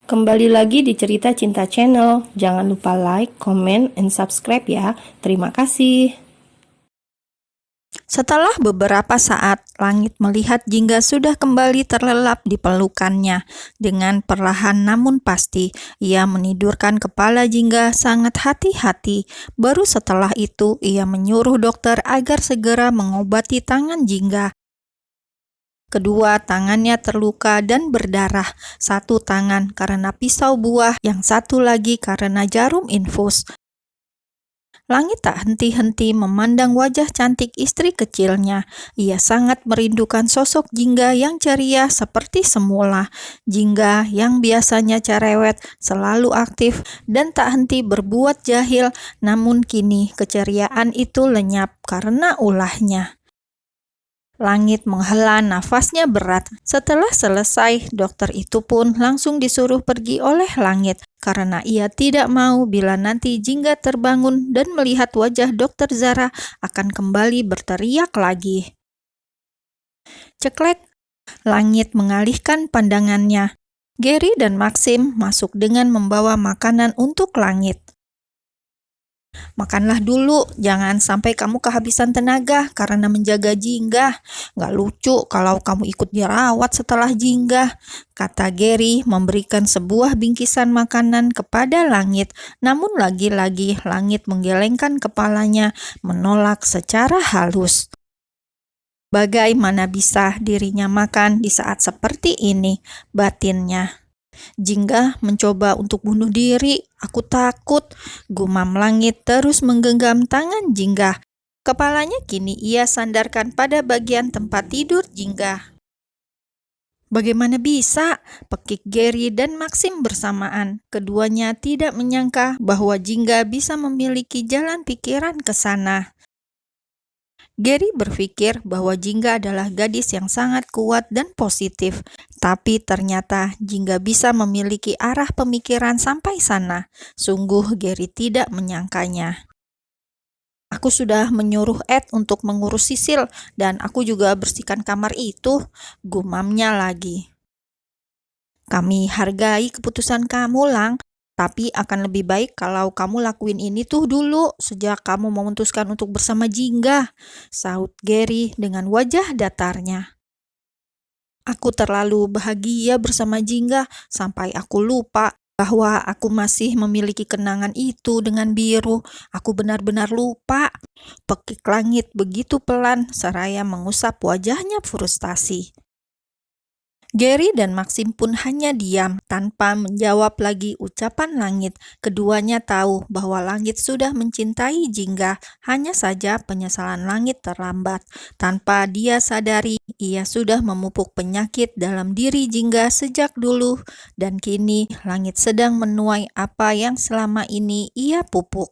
Kembali lagi di Cerita Cinta Channel. Jangan lupa like, comment, and subscribe ya. Terima kasih. Setelah beberapa saat, langit melihat Jingga sudah kembali terlelap di pelukannya. Dengan perlahan namun pasti, ia menidurkan kepala Jingga sangat hati-hati. Baru setelah itu, ia menyuruh dokter agar segera mengobati tangan Jingga. Kedua tangannya terluka dan berdarah. Satu tangan karena pisau buah, yang satu lagi karena jarum infus. Langit tak henti-henti memandang wajah cantik istri kecilnya. Ia sangat merindukan sosok Jingga yang ceria seperti semula. Jingga yang biasanya cerewet, selalu aktif, dan tak henti berbuat jahil, namun kini keceriaan itu lenyap karena ulahnya. Langit menghela nafasnya berat. Setelah selesai, dokter itu pun langsung disuruh pergi oleh Langit karena ia tidak mau bila nanti Jingga terbangun dan melihat wajah dokter Zara akan kembali berteriak lagi. Ceklek, Langit mengalihkan pandangannya. Gary dan Maxim masuk dengan membawa makanan untuk Langit. Makanlah dulu, jangan sampai kamu kehabisan tenaga karena menjaga Jingga. Gak lucu kalau kamu ikut dirawat setelah Jingga, kata Gary memberikan sebuah bingkisan makanan kepada Langit. Namun lagi-lagi Langit menggelengkan kepalanya, menolak secara halus. Bagaimana bisa dirinya makan di saat seperti ini, batinnya. Jingga mencoba untuk bunuh diri. Aku takut, gumam Langit terus menggenggam tangan Jingga. Kepalanya kini ia sandarkan pada bagian tempat tidur Jingga. Bagaimana bisa? Pekik Gary dan Maxim bersamaan. Keduanya tidak menyangka bahwa Jingga bisa memiliki jalan pikiran ke sana. Gary berpikir bahwa Jingga adalah gadis yang sangat kuat dan positif, tapi ternyata Jingga bisa memiliki arah pemikiran sampai sana. Sungguh Gary tidak menyangkanya. Aku sudah menyuruh Ed untuk mengurus Sisil dan aku juga bersihkan kamar itu, gumamnya lagi. Kami hargai keputusan kamu, Lang. Tapi akan lebih baik kalau kamu lakuin ini tuh dulu sejak kamu memutuskan untuk bersama Jingga, sahut Gary dengan wajah datarnya. Aku terlalu bahagia bersama Jingga sampai aku lupa bahwa aku masih memiliki kenangan itu dengan Biru. Aku benar-benar lupa. Pekik Langit begitu pelan seraya mengusap wajahnya frustasi. Gary dan Maxim pun hanya diam tanpa menjawab lagi ucapan Langit. Keduanya tahu bahwa Langit sudah mencintai Jingga, hanya saja penyesalan Langit terlambat. Tanpa dia sadari, ia sudah memupuk penyakit dalam diri Jingga sejak dulu, dan kini Langit sedang menuai apa yang selama ini ia pupuk.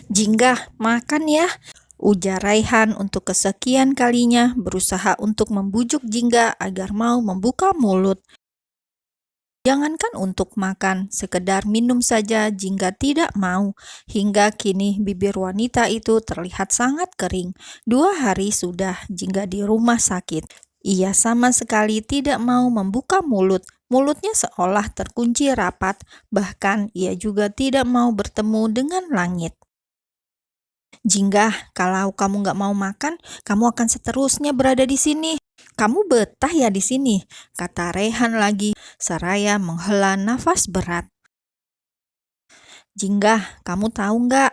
Jingga, makan ya, ujar Raihan untuk kesekian kalinya, berusaha untuk membujuk Jingga agar mau membuka mulut. Jangankan untuk makan, sekedar minum saja Jingga tidak mau. Hingga kini bibir wanita itu terlihat sangat kering. 2 hari sudah Jingga di rumah sakit. Ia sama sekali tidak mau membuka mulut. Mulutnya seolah terkunci rapat. Bahkan ia juga tidak mau bertemu dengan Langit. Jingga, kalau kamu nggak mau makan, kamu akan seterusnya berada di sini. Kamu betah ya di sini, kata Raihan lagi, seraya menghela nafas berat. Jingga, kamu tahu nggak?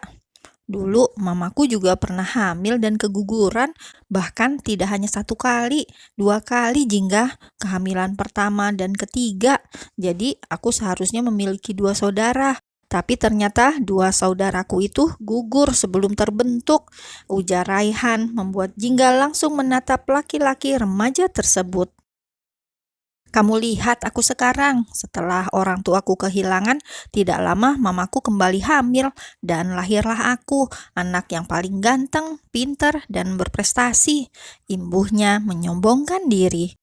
Dulu mamaku juga pernah hamil dan keguguran, bahkan tidak hanya 1 kali, 2 kali Jingga, kehamilan pertama dan ketiga. Jadi aku seharusnya memiliki 2 saudara. Tapi ternyata 2 saudaraku itu gugur sebelum terbentuk, ujar Raihan membuat Jingga langsung menatap laki-laki remaja tersebut. Kamu lihat aku sekarang, setelah orang tuaku kehilangan, tidak lama mamaku kembali hamil dan lahirlah aku, anak yang paling ganteng, pintar, dan berprestasi. Imbuhnya menyombongkan diri.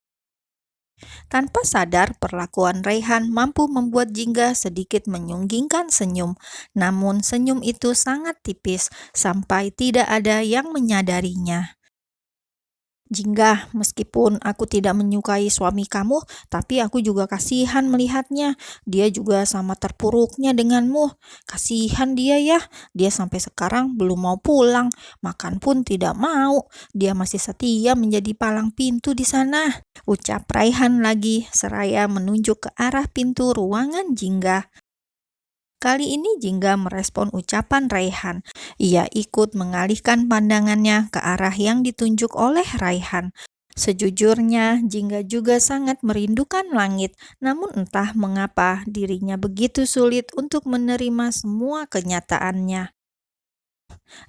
Tanpa sadar, perlakuan Raihan mampu membuat Jingga sedikit menyunggingkan senyum. Namun senyum itu sangat tipis, sampai tidak ada yang menyadarinya. Jingga, meskipun aku tidak menyukai suami kamu, tapi aku juga kasihan melihatnya. Dia juga sama terpuruknya denganmu. Kasihan dia ya, dia sampai sekarang belum mau pulang, makan pun tidak mau. Dia masih setia menjadi palang pintu di sana. Ucap Raihan lagi, seraya menunjuk ke arah pintu ruangan Jingga. Kali ini Jingga merespon ucapan Raihan. Ia ikut mengalihkan pandangannya ke arah yang ditunjuk oleh Raihan. Sejujurnya, Jingga juga sangat merindukan langit, namun entah mengapa dirinya begitu sulit untuk menerima semua kenyataannya.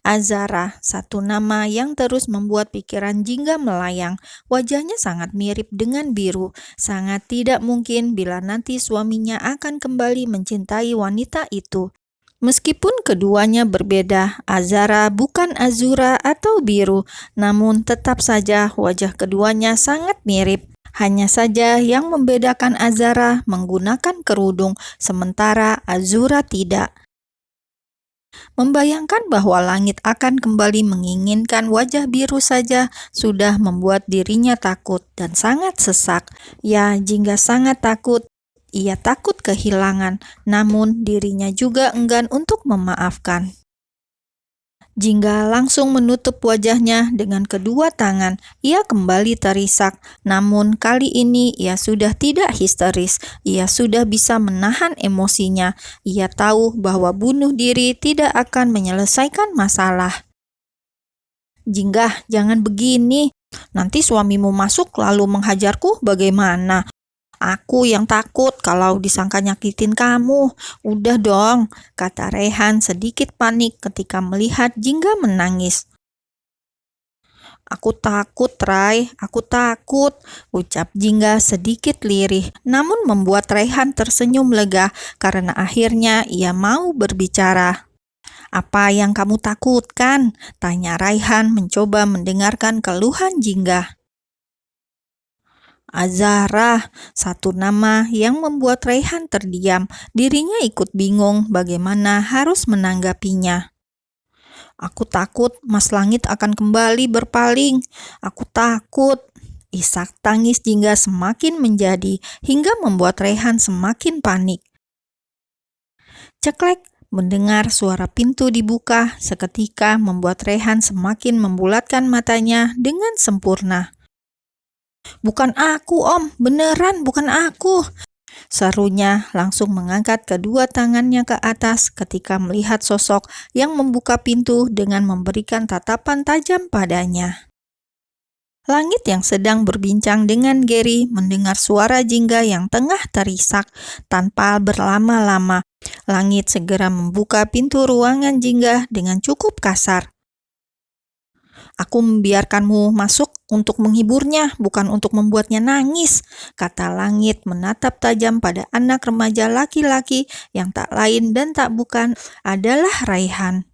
Azara, satu nama yang terus membuat pikiran Jingga melayang. Wajahnya sangat mirip dengan Biru. Sangat tidak mungkin bila nanti suaminya akan kembali mencintai wanita itu. Meskipun keduanya berbeda, Azara bukan Azura atau Biru, namun tetap saja wajah keduanya sangat mirip. Hanya saja yang membedakan Azara menggunakan kerudung, sementara Azura tidak. Membayangkan bahwa langit akan kembali menginginkan wajah biru saja sudah membuat dirinya takut dan sangat sesak. Ya, Jingga sangat takut. Ia takut kehilangan, namun dirinya juga enggan untuk memaafkan. Jingga langsung menutup wajahnya dengan kedua tangan. Ia kembali terisak, namun kali ini ia sudah tidak histeris. Ia sudah bisa menahan emosinya. Ia tahu bahwa bunuh diri tidak akan menyelesaikan masalah. Jingga, jangan begini. Nanti suamimu masuk lalu menghajarku bagaimana? Aku yang takut kalau disangka nyakitin kamu. Udah dong, kata Raihan sedikit panik ketika melihat Jingga menangis. Aku takut, Rai, aku takut, ucap Jingga sedikit lirih, namun membuat Raihan tersenyum lega karena akhirnya ia mau berbicara. Apa yang kamu takutkan? Tanya Raihan mencoba mendengarkan keluhan Jingga. Azara, satu nama yang membuat Raihan terdiam. Dirinya ikut bingung bagaimana harus menanggapinya. Aku takut Mas Langit akan kembali berpaling. Aku takut. Isak tangis Jingga semakin menjadi hingga membuat Raihan semakin panik. Ceklek, mendengar suara pintu dibuka seketika membuat Raihan semakin membulatkan matanya dengan sempurna. Bukan aku, Om. Beneran bukan aku. Serunya langsung mengangkat kedua tangannya ke atas ketika melihat sosok yang membuka pintu dengan memberikan tatapan tajam padanya. Langit yang sedang berbincang dengan Gary mendengar suara Jingga yang tengah terisak. Tanpa berlama-lama, Langit segera membuka pintu ruangan Jingga dengan cukup kasar. Aku membiarkanmu masuk untuk menghiburnya, bukan untuk membuatnya nangis, kata Langit menatap tajam pada anak remaja laki-laki yang tak lain dan tak bukan adalah Raihan.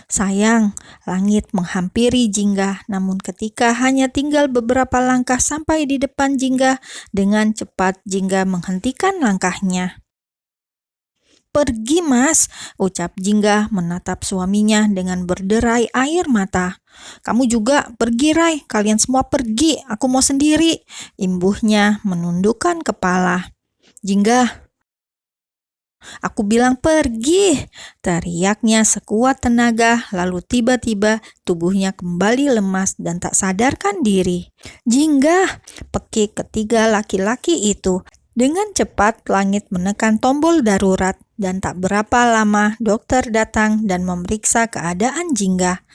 Sayang, Langit menghampiri Jingga, namun ketika hanya tinggal beberapa langkah sampai di depan Jingga, dengan cepat Jingga menghentikan langkahnya. Pergi, Mas, ucap Jingga menatap suaminya dengan berderai air mata. Kamu juga pergi, Rai, kalian semua pergi, aku mau sendiri, imbuhnya menundukkan kepala. Jingga, aku bilang pergi, teriaknya sekuat tenaga, lalu tiba-tiba tubuhnya kembali lemas dan tak sadarkan diri. Jingga, pekik ketiga laki-laki itu. Dengan cepat Langit menekan tombol darurat dan tak berapa lama dokter datang dan memeriksa keadaan Jingga.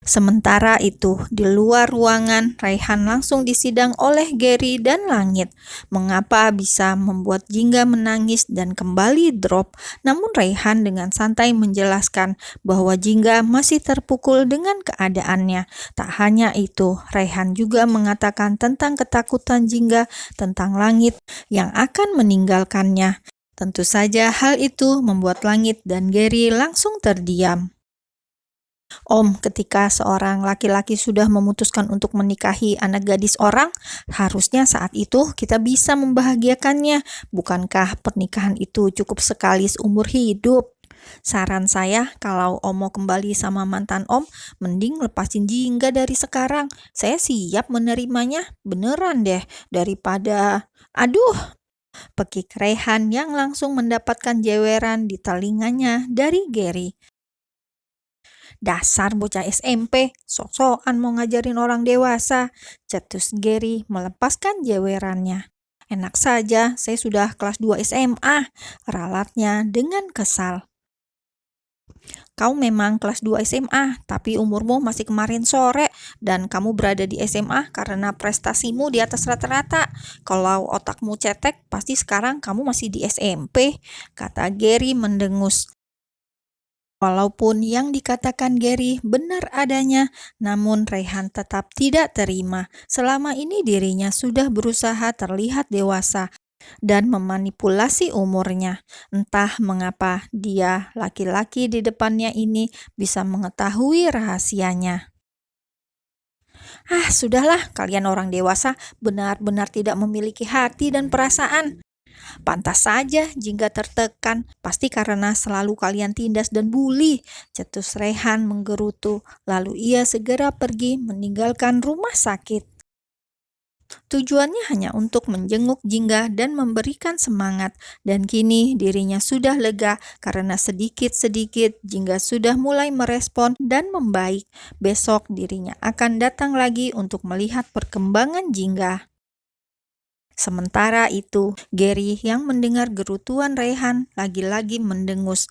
Sementara itu, di luar ruangan, Raihan langsung disidang oleh Gary dan Langit. Mengapa bisa membuat Jingga menangis dan kembali drop? Namun Raihan dengan santai menjelaskan bahwa Jingga masih terpukul dengan keadaannya. Tak hanya itu, Raihan juga mengatakan tentang ketakutan Jingga tentang Langit yang akan meninggalkannya. Tentu saja hal itu membuat Langit dan Gary langsung terdiam. Om, ketika seorang laki-laki sudah memutuskan untuk menikahi anak gadis orang, harusnya saat itu kita bisa membahagiakannya. Bukankah pernikahan itu cukup sekali seumur hidup? Saran saya, kalau Om mau kembali sama mantan Om, mending lepasin Jingga dari sekarang. Saya siap menerimanya, beneran deh, daripada... Aduh, pekik Rehan yang langsung mendapatkan jeweran di telinganya dari Gary. Dasar bocah SMP, sok-sokan mau ngajarin orang dewasa. Cetus Gary melepaskan jewerannya. Enak saja, saya sudah kelas 2 SMA, ralatnya dengan kesal. Kau memang kelas 2 SMA, tapi umurmu masih kemarin sore dan kamu berada di SMA karena prestasimu di atas rata-rata. Kalau otakmu cetek, pasti sekarang kamu masih di SMP, kata Gary mendengus. Walaupun yang dikatakan Gary benar adanya, namun Rehan tetap tidak terima. Selama ini dirinya sudah berusaha terlihat dewasa dan memanipulasi umurnya. Entah mengapa dia, laki-laki di depannya ini, bisa mengetahui rahasianya. Sudahlah, kalian orang dewasa benar-benar tidak memiliki hati dan perasaan. Pantas saja Jingga tertekan, pasti karena selalu kalian tindas dan bully. Cetus Rehan menggerutu, lalu ia segera pergi meninggalkan rumah sakit. Tujuannya hanya untuk menjenguk Jingga dan memberikan semangat, dan kini dirinya sudah lega karena sedikit-sedikit Jingga sudah mulai merespon dan membaik. Besok dirinya akan datang lagi untuk melihat perkembangan Jingga. Sementara itu, Gary yang mendengar gerutuan Rehan lagi-lagi mendengus.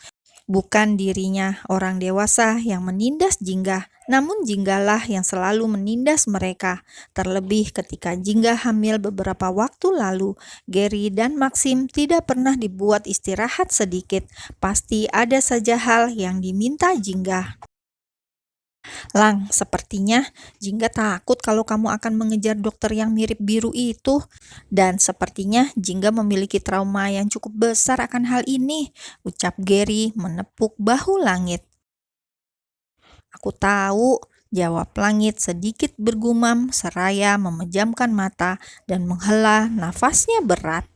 Bukan dirinya orang dewasa yang menindas Jingga, namun Jinggalah yang selalu menindas mereka. Terlebih ketika Jingga hamil beberapa waktu lalu, Gary dan Maxim tidak pernah dibuat istirahat sedikit. Pasti ada saja hal yang diminta Jingga. Lang, sepertinya Jingga takut kalau kamu akan mengejar dokter yang mirip biru itu. Dan sepertinya Jingga memiliki trauma yang cukup besar akan hal ini, ucap Gary menepuk bahu Langit. Aku tahu, jawab Langit sedikit bergumam seraya memejamkan mata dan menghela nafasnya berat.